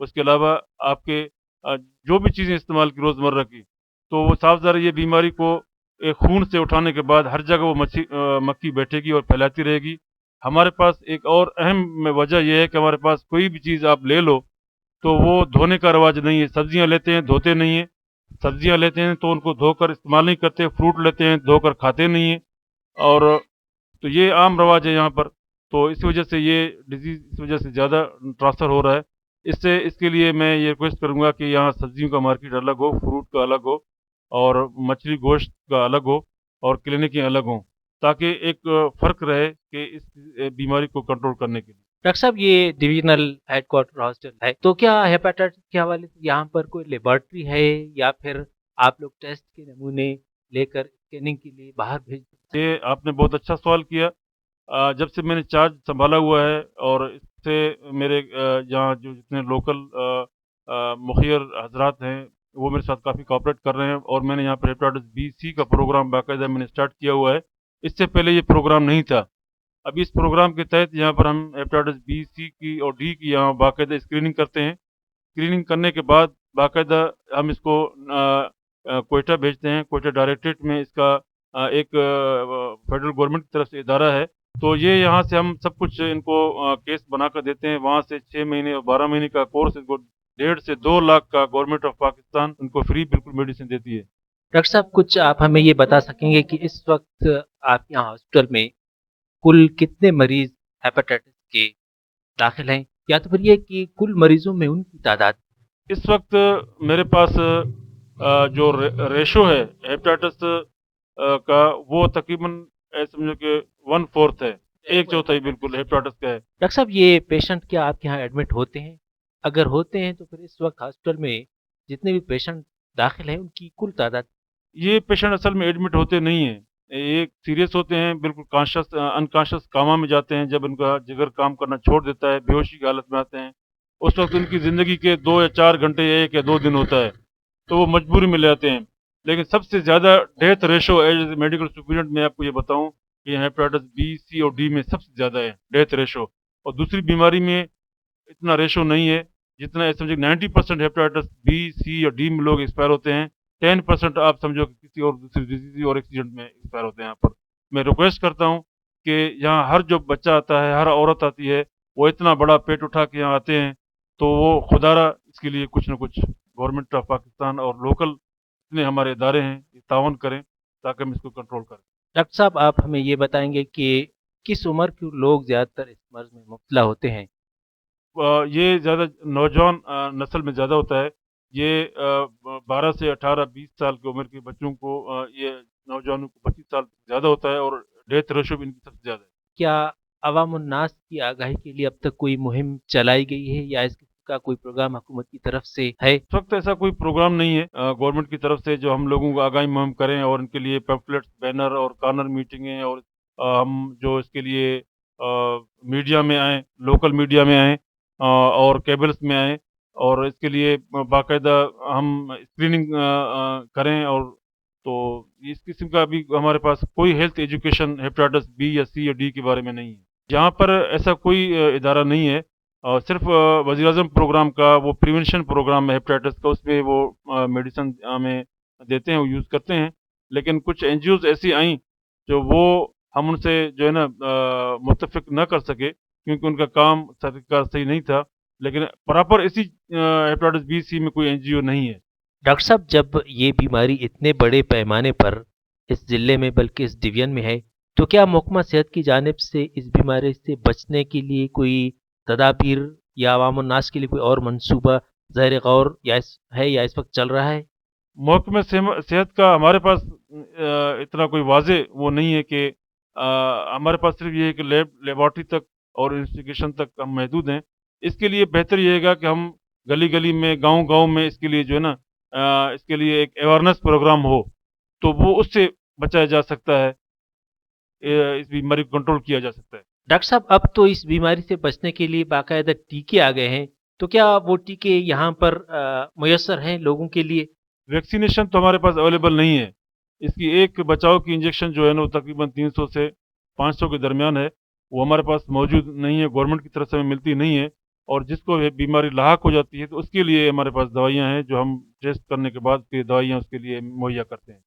اس کے علاوہ آپ کے جو بھی چیزیں استعمال کی روزمرہ کی، تو وہ صاف ظاہر ہے یہ بیماری کو خون سے اٹھانے کے بعد ہر جگہ وہ مکھی بیٹھے گی اور پھیلاتی رہے گی۔ ہمارے پاس ایک اور اہم وجہ یہ ہے کہ ہمارے پاس کوئی بھی چیز آپ لے لو تو وہ دھونے کا رواج نہیں ہے۔ سبزیاں لیتے ہیں دھوتے نہیں ہیں، سبزیاں لیتے ہیں تو ان کو دھو کر استعمال نہیں کرتے، فروٹ لیتے ہیں دھو کر کھاتے نہیں ہیں، اور تو یہ عام رواج ہے یہاں پر۔ تو اس وجہ سے یہ ڈیزیز اس وجہ سے زیادہ ٹرانسفر ہو رہا ہے۔ اس کے لیے میں یہ ریکویسٹ کروں گا کہ یہاں سبزیوں کا مارکیٹ الگ ہو، فروٹ کا الگ ہو، اور مچھلی گوشت کا الگ ہو، اور کلینکیں الگ ہوں، تاکہ ایک فرق رہے کہ اس بیماری کو کنٹرول کرنے کے لیے۔ ڈاکٹر صاحب یہ ڈویژنل ہیڈ کوارٹر ہاسپٹل ہے، تو کیا ہیپاٹائٹس کے حوالے سے یہاں پر کوئی لیبارٹری ہے، یا پھر آپ لوگ ٹیسٹ کے نمونے لے کر اسکیننگ کے لیے باہر بھیج دیتے ہیں؟ یہ آپ نے بہت اچھا سوال کیا۔ جب سے میں نے چارج سنبھالا ہوا ہے، اور اس سے میرے یہاں جو جتنے لوکل مخیر حضرات ہیں وہ میرے ساتھ کافی کوآپریٹ کر رہے ہیں، اور میں نے یہاں پر ہیپاٹائٹس بی سی کا پروگرام باقاعدہ میں نے اسٹارٹ کیا ہوا ہے۔ اس سے پہلے یہ پروگرام نہیں تھا۔ ابھی اس پروگرام کے تحت یہاں پر ہم ہیپاٹائٹس بی سی کی اور ڈی کی یہاں باقاعدہ اسکریننگ کرتے ہیں۔ اسکریننگ کرنے کے بعد باقاعدہ ہم اس کو کوئٹہ بھیجتے ہیں۔ کوئٹہ ڈائریکٹریٹ میں اس کا ایک فیڈرل گورنمنٹ کی طرف سے ادارہ ہے، تو یہ یہاں سے ہم سب کچھ ان کو کیس بنا کر دیتے ہیں۔ وہاں سے 6 مہینے اور 12 مہینے کا کورس، ان کو 1.5 سے 2 لاکھ کا گورنمنٹ آف پاکستان ان کو فری بالکل میڈیسن دیتی ہے۔ ڈاکٹر صاحب کچھ آپ ہمیں یہ بتا سکیں گے کہ اس وقت آپ یہاں ہاسپٹل میں کل کتنے مریض ہیپاٹائٹس کے داخل ہیں، یا تو پھر یہ کہ کل مریضوں میں ان کی تعداد؟ اس وقت میرے پاس جو ریشو ہے ہیپاٹائٹس کا، وہ تقریباً سمجھو کہ 1/4 ہے، 1/4 بالکل ہیپاٹائٹس کا ہے۔ ڈاکٹر صاحب یہ پیشنٹ کیا آپ کے یہاں ایڈمٹ ہوتے ہیں؟ اگر ہوتے ہیں تو پھر اس وقت ہاسپٹل میں جتنے بھی پیشنٹ داخل ہیں ان کی کل تعداد؟ یہ پیشنٹ اصل میں ایڈمٹ ہوتے نہیں ہیں، ایک سیریس ہوتے ہیں، بالکل انکانشس کاما میں جاتے ہیں جب ان کا جگر کام کرنا چھوڑ دیتا ہے، بے ہوشی کی حالت میں آتے ہیں۔ اس وقت ان کی زندگی کے 2 یا 4 گھنٹے یا 1 یا 2 دن ہوتا ہے، تو وہ مجبوری میں لے آتے ہیں۔ لیکن سب سے زیادہ death ratio as a medical superintendent میں آپ کو یہ بتاؤں کہ یہ ہیپاٹائٹس بی سی اور ڈی میں سب سے زیادہ ہے ڈیتھ ریشو، اور دوسری بیماری میں اتنا ریشو نہیں ہے جتنا سمجھے 90% ہیپاٹائٹس بی سی اور ڈی میں لوگ ایکسپائر ہوتے ہیں، 10% آپ سمجھو کہ کسی اور دوسری ڈیزیز اور ایکسیڈنٹ میں ایکسپائر ہوتے ہیں۔ یہاں پر میں ریکویسٹ کرتا ہوں کہ یہاں ہر جو بچہ آتا ہے، ہر عورت آتی ہے، وہ اتنا بڑا پیٹ اٹھا کے یہاں آتے ہیں، تو وہ خدا را اس کے لیے کچھ نہ کچھ گورنمنٹ آف پاکستان اور لوکل جتنے ہمارے ادارے ہیں یہ تعاون کریں تاکہ ہم اس کو کنٹرول کریں۔ ڈاکٹر صاحب آپ ہمیں یہ بتائیں گے کہ کس عمر کے لوگ زیادہ تر اس مرض میں مبتلا ہوتے ہیں؟ یہ زیادہ نوجوان نسل میں زیادہ ہوتا ہے۔ یہ 12 سے 18 20 سال کی عمر کے بچوں کو یہ نوجوانوں کو 25 سال زیادہ ہوتا ہے، اور ڈیتھ ریشو بھی ان کی سب سے زیادہ ہے۔ کیا عوام الناس کی آگاہی کے لیے اب تک کوئی مہم چلائی گئی ہے، یا اس کا کوئی پروگرام حکومت کی طرف سے ہے؟ اس وقت ایسا کوئی پروگرام نہیں ہے گورنمنٹ کی طرف سے جو ہم لوگوں کو آگاہی مہم کریں، اور ان کے لیے پیمفلیٹس، بینر اور کارنر میٹنگیں، اور ہم جو اس کے لیے میڈیا میں آئیں، لوکل میڈیا میں آئیں، اور کیبلز میں آئیں، اور اس کے لیے باقاعدہ ہم اسکریننگ کریں، اور تو اس قسم کا ابھی ہمارے پاس کوئی ہیلتھ ایجوکیشن ہیپاٹائٹس بی یا سی یا ڈی کے بارے میں نہیں ہے۔ یہاں پر ایسا کوئی ادارہ نہیں ہے، اور صرف وزیر اعظم پروگرام کا وہ پریونشن پروگرام ہے ہیپاٹائٹس کا، اس میں وہ میڈیسن ہمیں دیتے ہیں، وہ یوز کرتے ہیں۔ لیکن کچھ این جی اوز ایسی آئیں جو وہ ہم ان سے جو ہے نا متفق نہ کر سکے، کیونکہ ان کا کام طریقہ صحیح نہیں تھا، لیکن پراپر اسی ہیپاٹائٹس بی سی میں کوئی این جی او نہیں ہے۔ ڈاکٹر صاحب جب یہ بیماری اتنے بڑے پیمانے پر اس ضلع میں بلکہ اس ڈویژن میں ہے، تو کیا محکمہ صحت کی جانب سے اس بیماری سے بچنے کے لیے کوئی تدابیر یا عوام الناس کے لیے کوئی اور منصوبہ زیر غور یا اس وقت چل رہا ہے؟ محکمہ صحت کا ہمارے پاس اتنا کوئی واضح وہ نہیں ہے کہ ہمارے پاس صرف یہ ہے کہ لیبارٹری تک اور انویسٹیگیشن تک ہم محدود ہیں۔ اس کے لیے بہتر یہ گا کہ ہم گلی گلی میں، گاؤں گاؤں میں اس کے لیے جو ہے نا اس کے لیے ایک اویئرنیس پروگرام ہو، تو وہ اس سے بچایا جا سکتا ہے، اس بیماری کو کنٹرول کیا جا سکتا ہے۔ ڈاکٹر صاحب اب تو اس بیماری سے بچنے کے لیے باقاعدہ ٹیکے آ گئے ہیں، تو کیا وہ ٹیکے یہاں پر میسر ہیں لوگوں کے لیے؟ ویکسینیشن تو ہمارے پاس اویلیبل نہیں ہے۔ اس کی ایک بچاؤ کی انجیکشن جو ہے نا وہ تقریباً 300 سے 500 کے درمیان ہے، وہ ہمارے پاس موجود نہیں ہے، گورنمنٹ کی طرف سے ہمیں ملتی نہیں ہے۔ اور جس کو یہ بیماری لاحق ہو جاتی ہے تو اس کے لیے ہمارے پاس دوائیاں ہیں جو ہم ٹیسٹ کرنے کے بعد پھر دوائیاں اس کے لیے مہیا کرتے ہیں۔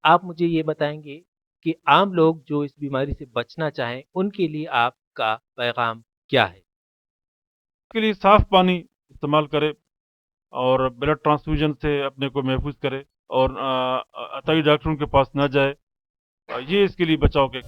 آپ مجھے یہ بتائیں گے کہ عام لوگ جو اس بیماری سے بچنا چاہیں ان کے لیے آپ کا پیغام کیا ہے؟ اس کے لیے صاف پانی استعمال کرے اور بلڈ ٹرانسفیوژن سے اپنے کو محفوظ کرے اور عطائی ڈاکٹروں کے پاس نہ جائے، یہ اس کے لیے بچاؤ کے۔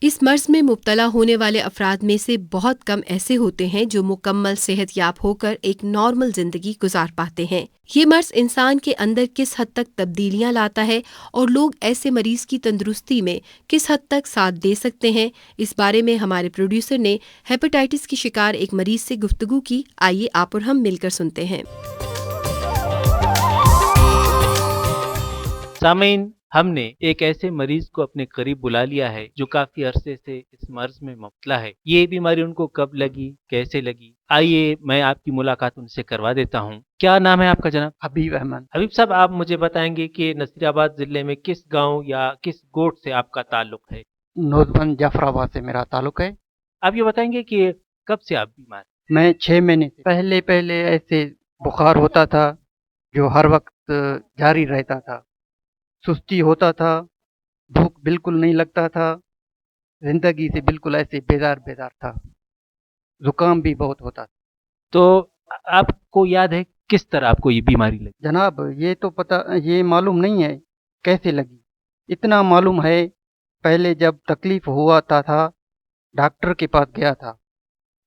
اس مرض میں مبتلا ہونے والے افراد میں سے بہت کم ایسے ہوتے ہیں جو مکمل صحت یاب ہو کر ایک نارمل زندگی گزار پاتے ہیں۔ یہ مرض انسان کے اندر کس حد تک تبدیلیاں لاتا ہے اور لوگ ایسے مریض کی تندرستی میں کس حد تک ساتھ دے سکتے ہیں، اس بارے میں ہمارے پروڈیوسر نے ہیپاٹائٹس کی شکار ایک مریض سے گفتگو کی۔ آئیے آپ اور ہم مل کر سنتے ہیں۔ سامعین، ہم نے ایک ایسے مریض کو اپنے قریب بلا لیا ہے جو کافی عرصے سے اس مرض میں مبتلا ہے۔ یہ بیماری ان کو کب لگی، کیسے لگی، آئیے میں آپ کی ملاقات ان سے کروا دیتا ہوں۔ کیا نام ہے آپ کا جناب؟ حبیب احمد۔ حبیب صاحب، آپ مجھے بتائیں گے کہ نصیر آباد ضلع میں کس گاؤں یا کس گوٹھ سے آپ کا تعلق ہے؟ نوزبند جعفر آباد سے میرا تعلق ہے۔ آپ یہ بتائیں گے کہ کب سے آپ بیمار ہیں؟ میں 6 مہینے سے پہلے ایسے بخار ہوتا تھا جو ہر وقت جاری رہتا تھا، سستی ہوتا تھا، بھوک بالکل نہیں لگتا تھا، زندگی سے بالکل ایسے بیزار تھا، زکام بھی بہت ہوتا تھا۔ تو آپ کو یاد ہے کس طرح آپ کو یہ بیماری لگی؟ جناب یہ معلوم نہیں ہے کیسے لگی، اتنا معلوم ہے پہلے جب تکلیف ہوا تھا ڈاکٹر کے پاس گیا تھا،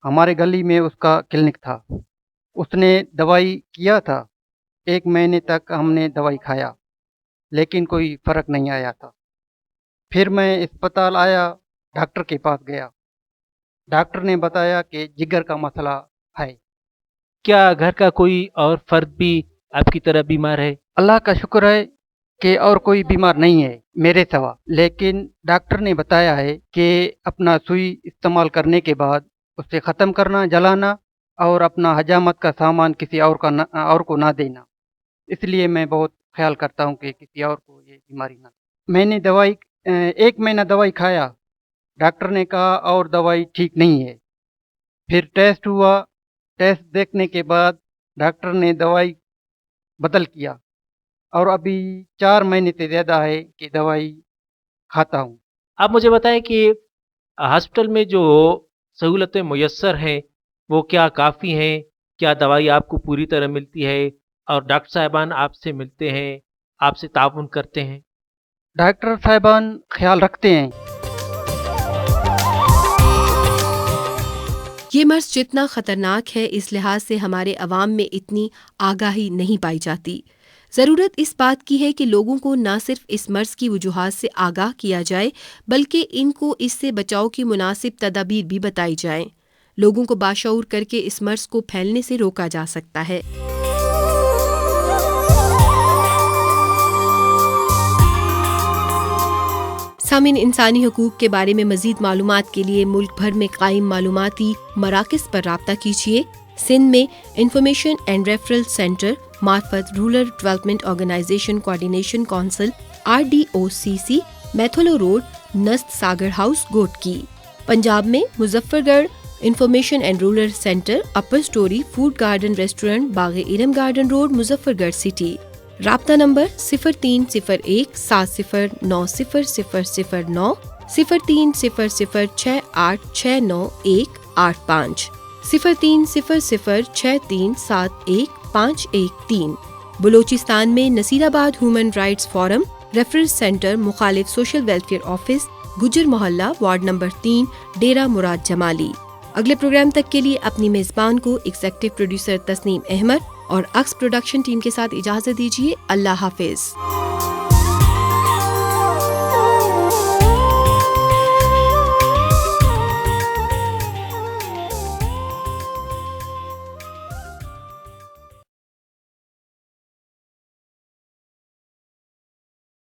ہمارے گلی میں اس کا کلینک تھا، اس نے دوائی کیا تھا، 1 مہینے تک ہم نے دوائی کھایا لیکن کوئی فرق نہیں آیا تھا۔ پھر میں اسپتال آیا، ڈاکٹر کے پاس گیا، ڈاکٹر نے بتایا کہ جگر کا مسئلہ ہے۔ کیا گھر کا کوئی اور فرد بھی آپ کی طرح بیمار ہے؟ اللہ کا شکر ہے کہ اور کوئی بیمار نہیں ہے میرے سوا، لیکن ڈاکٹر نے بتایا ہے کہ اپنا سوئی استعمال کرنے کے بعد اسے ختم کرنا، جلانا، اور اپنا حجامت کا سامان کسی اور کو نہ دینا۔ اس لیے میں بہت خیال کرتا ہوں کہ کسی اور کو یہ بیماری نہ دے۔ میں نے 1 مہینہ دوائی کھایا، ڈاکٹر نے کہا اور دوائی ٹھیک نہیں ہے۔ پھر ٹیسٹ ہوا، ٹیسٹ دیکھنے کے بعد ڈاکٹر نے دوائی بدل کیا اور ابھی 4 مہینے سے زیادہ ہے کہ دوائی کھاتا ہوں۔ آپ مجھے بتائیں کہ ہاسپٹل میں جو سہولتیں میسر ہیں وہ کیا کافی ہیں؟ کیا دوائی آپ کو پوری طرح ملتی ہے اور ڈاکٹر صاحبان آپ سے ملتے ہیں، آپ سے تعاون کرتے ہیں؟ ڈاکٹر صاحبان خیال رکھتے ہیں۔ یہ مرض جتنا خطرناک ہے اس لحاظ سے ہمارے عوام میں اتنی آگاہی نہیں پائی جاتی۔ ضرورت اس بات کی ہے کہ لوگوں کو نہ صرف اس مرض کی وجوہات سے آگاہ کیا جائے بلکہ ان کو اس سے بچاؤ کی مناسب تدابیر بھی بتائی جائیں۔ لوگوں کو باشعور کر کے اس مرض کو پھیلنے سے روکا جا سکتا ہے۔ سامعین، انسانی حقوق کے بارے میں مزید معلومات کے لیے ملک بھر میں قائم معلوماتی مراکز پر رابطہ کیجیے۔ سندھ میں انفارمیشن اینڈ ریفرل سینٹر مارفت rural development organisation coordination council RDOCC، Mithulo road, نست ساگر ہاؤس، گوٹکی۔ پنجاب میں Muzaffargarh information and rural centre upper storey food garden restaurant, Bagh Iram garden road, Muzaffar گڑھ سٹی۔ رابطہ نمبر 0301 70900009 0300686985 0300637113۔ بلوچستان میں نصیر آباد human rights forum reference centre مخالف social welfare office, گجر محلہ، ward number 3، ڈیرہ مراد جمالی۔ اگلے programme تک کے لیے اپنی میزبان کو ایگزیکٹو پروڈیوسر تسنیم احمد اور اکس پروڈکشن ٹیم کے ساتھ اجازت دیجیے۔ اللہ حافظ۔